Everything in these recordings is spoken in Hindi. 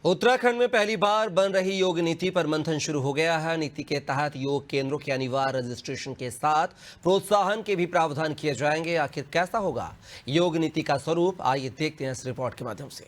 उत्तराखंड में पहली बार बन रही योग नीति पर मंथन शुरू हो गया है। नीति के तहत योग केंद्रों के अनिवार्य रजिस्ट्रेशन के साथ प्रोत्साहन के भी प्रावधान किए जाएंगे। आखिर कैसा होगा योग नीति का स्वरूप, आइए देखते हैं इस रिपोर्ट के माध्यम से।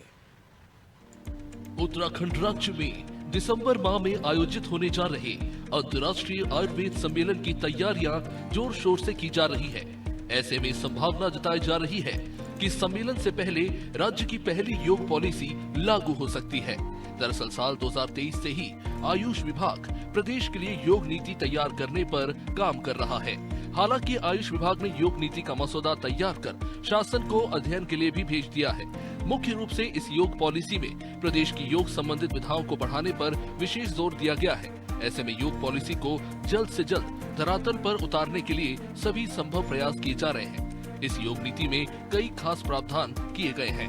उत्तराखंड राज्य में दिसंबर माह में आयोजित होने जा रहे अंतर्राष्ट्रीय आयुर्वेद सम्मेलन की तैयारियां जोर शोर से की जा रही है। ऐसे में संभावना जताई जा रही है कि सम्मेलन से पहले राज्य की पहली योग पॉलिसी लागू हो सकती है। दरअसल साल 2023 से ही आयुष विभाग प्रदेश के लिए योग नीति तैयार करने पर काम कर रहा है। हालांकि आयुष विभाग ने योग नीति का मसौदा तैयार कर शासन को अध्ययन के लिए भी भेज दिया है। मुख्य रूप से इस योग पॉलिसी में प्रदेश की योग संबंधित विधाओं को बढ़ाने पर विशेष जोर दिया गया है। ऐसे में योग पॉलिसी को जल्द से जल्द धरातल पर उतारने के लिए सभी संभव प्रयास किए जा रहे हैं। इस योग नीति में कई खास प्रावधान किए गए हैं।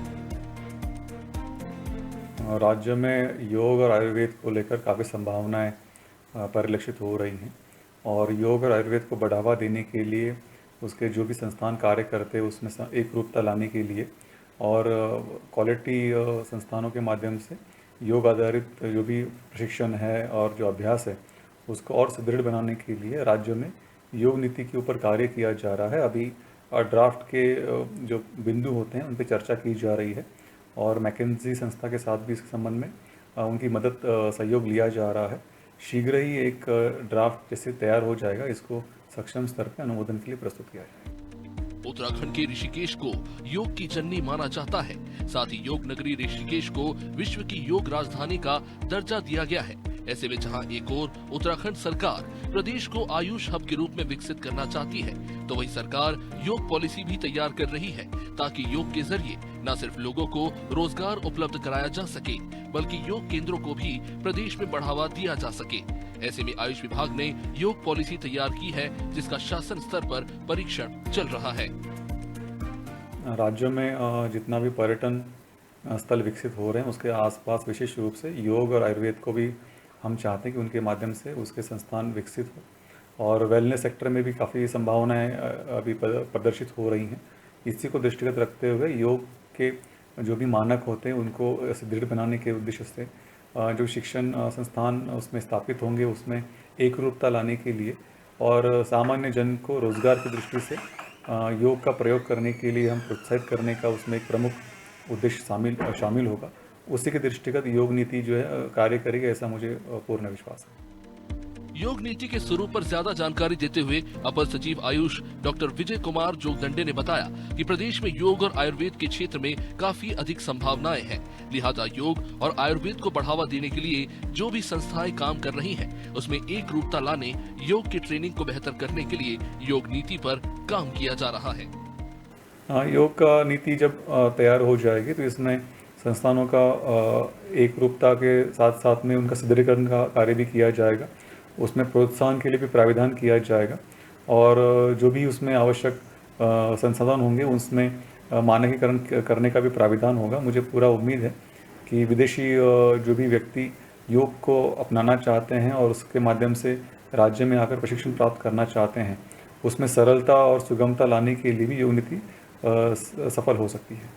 राज्य में योग और आयुर्वेद को लेकर काफ़ी संभावनाएं परिलक्षित हो रही हैं और योग और आयुर्वेद को बढ़ावा देने के लिए उसके जो भी संस्थान कार्य करते हैं उसमें एक रूपता लाने के लिए और क्वालिटी संस्थानों के माध्यम से योग आधारित जो भी प्रशिक्षण है और जो अभ्यास है उसको और सुदृढ़ बनाने के लिए राज्य में योग नीति के ऊपर कार्य किया जा रहा है। अभी ड्राफ्ट के जो बिंदु होते हैं उन पर चर्चा की जा रही है और मैकेंजी संस्था के साथ भी इस संबंध में उनकी मदद सहयोग लिया जा रहा है। शीघ्र ही एक ड्राफ्ट जैसे तैयार हो जाएगा, इसको सक्षम स्तर पर अनुमोदन के लिए प्रस्तुत किया जाएगा। उत्तराखंड के ऋषिकेश को योग की जननी माना जाता है। साथ ही योग नगरी ऋषिकेश को विश्व की योग राजधानी का दर्जा दिया गया है। ऐसे में जहां एक ओर उत्तराखंड सरकार प्रदेश को आयुष हब के रूप में विकसित करना चाहती है, तो वही सरकार योग पॉलिसी भी तैयार कर रही है ताकि योग के जरिए न सिर्फ लोगों को रोजगार उपलब्ध कराया जा सके, बल्कि योग केंद्रों को भी प्रदेश में बढ़ावा दिया जा सके। ऐसे में आयुष विभाग ने योग पॉलिसी तैयार की है, जिसका शासन स्तर पर परीक्षण चल रहा है। राज्य में जितना भी पर्यटन स्थल विकसित हो रहे हैं उसके आसपास विशेष रूप से योग और आयुर्वेद को भी हम चाहते हैं कि उनके माध्यम से उसके संस्थान विकसित हो और वेलनेस सेक्टर में भी काफ़ी संभावनाएं अभी प्रदर्शित हो रही हैं। इसी को दृष्टिगत रखते हुए योग के जो भी मानक होते हैं उनको सुदृढ़ बनाने के उद्देश्य से जो शिक्षण संस्थान उसमें स्थापित होंगे उसमें एक रूपता लाने के लिए और सामान्य जन को रोजगार की दृष्टि से योग का प्रयोग करने के लिए हम प्रोत्साहित करने का उसमें एक प्रमुख उद्देश्य शामिल होगा। उसी के दृष्टिगत योग नीति जो है कार्य करेगी, ऐसा मुझे पूर्ण विश्वास है। योग नीति के स्वरूप पर ज्यादा जानकारी देते हुए अपर सचिव आयुष डॉक्टर विजय कुमार जोगदंडे ने बताया कि प्रदेश में योग और आयुर्वेद के क्षेत्र में काफी अधिक संभावनाएं हैं। लिहाजा योग और आयुर्वेद को बढ़ावा देने के लिए जो भी संस्थाएं काम कर रही हैं, उसमें एक रूपता लाने, योग की ट्रेनिंग को बेहतर करने के लिए योग नीति पर काम किया जा रहा है। योग का नीति जब तैयार हो जाएगी तो इसमें संस्थानों का एक रूपता के साथ साथ में उनका सुदृढ़ीकरण का कार्य भी किया जाएगा। उसमें प्रोत्साहन के लिए भी प्राविधान किया जाएगा और जो भी उसमें आवश्यक संसाधन होंगे उसमें मानकीकरण करने का भी प्राविधान होगा। मुझे पूरा उम्मीद है कि विदेशी जो भी व्यक्ति योग को अपनाना चाहते हैं और उसके माध्यम से राज्य में आकर प्रशिक्षण प्राप्त करना चाहते हैं, उसमें सरलता और सुगमता लाने के लिए भी योग नीति सफल हो सकती है।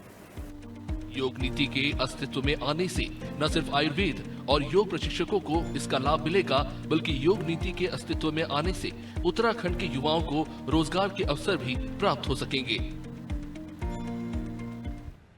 योग नीति के अस्तित्व में आने से न सिर्फ आयुर्वेद और योग प्रशिक्षकों को इसका लाभ मिलेगा, बल्कि योग नीति के अस्तित्व में आने से उत्तराखंड के युवाओं को रोजगार के अवसर भी प्राप्त हो सकेंगे।